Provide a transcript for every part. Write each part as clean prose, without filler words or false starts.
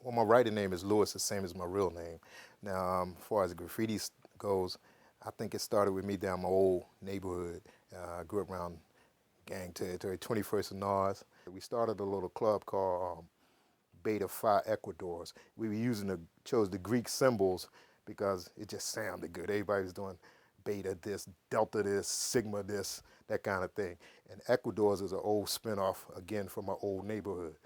Well, my writing name is Lewis, the same as my real name. Now, as far as graffiti goes, I think it started with me down my old neighborhood. I grew up around gang territory, 21st and Nars. We started a little club called Beta Phi Ecuadors. We were chose the Greek symbols because it just sounded good. Everybody was doing beta this, delta this, sigma this, that kind of thing. And Ecuadors is an old spinoff, again, from my old neighborhood.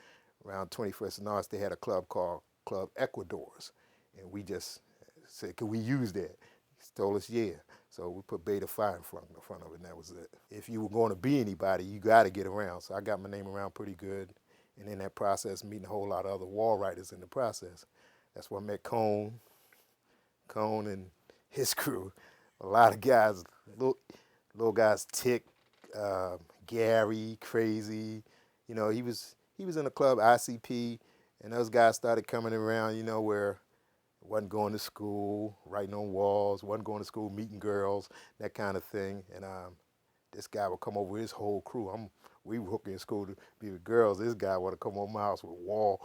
Around 21st and North, they had a club called Club Ecuadors. And we just said, could we use that? He told us, yeah. So we put Beta Phi in front of it, and that was it. If you were going to be anybody, you got to get around. So I got my name around pretty good. And in that process, meeting a whole lot of other wall writers in the process. That's where I met Cone and his crew. A lot of guys, little guys, Tick, Gary, Crazy. He was in the club ICP, and those guys started coming around. Where wasn't going to school, writing on walls, wasn't going to school, meeting girls, that kind of thing. And this guy would come over with his whole crew. We were hooking in school to be with girls. This guy would come over my house with wall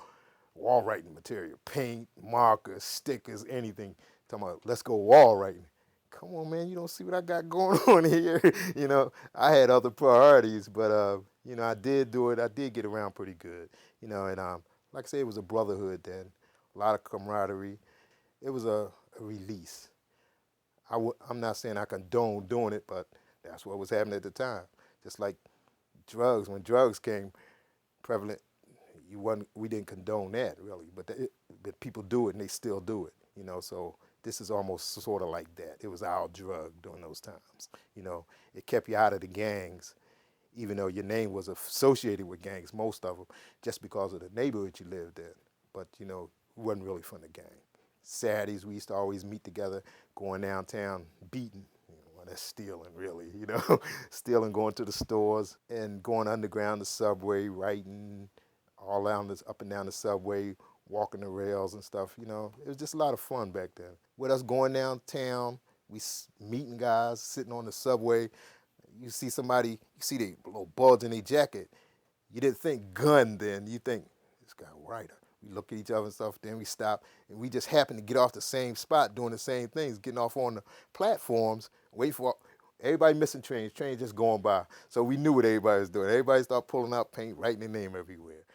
writing material, paint, markers, stickers, anything. Talking about, let's go wall writing. Come on, man, you don't see what I got going on here. I had other priorities, but I did do it. I did get around pretty good. And like I said, it was a brotherhood then, a lot of camaraderie. It was a release. I'm not saying I condone doing it, but that's what was happening at the time. Just like drugs, when drugs came prevalent, we didn't condone that really, but people do it and they still do it. So this is almost sort of like that. It was our drug during those times. It kept you out of the gangs, even though your name was associated with gangs, most of them, just because of the neighborhood you lived in. But it wasn't really from the gang. Saturdays we used to always meet together, going downtown, beating. Well, that's stealing, really. Stealing, going to the stores and going underground, the subway, writing all up and down the subway, walking the rails and stuff. It was just a lot of fun back then. With us going downtown, we meeting guys sitting on the subway. You see somebody, you see the little bulge in their jacket. You didn't think gun then. You think this guy a writer. We look at each other and stuff. Then we stop, and we just happen to get off the same spot, doing the same things, getting off on the platforms, wait for everybody missing trains just going by. So we knew what everybody was doing. Everybody started pulling out paint, writing their name everywhere.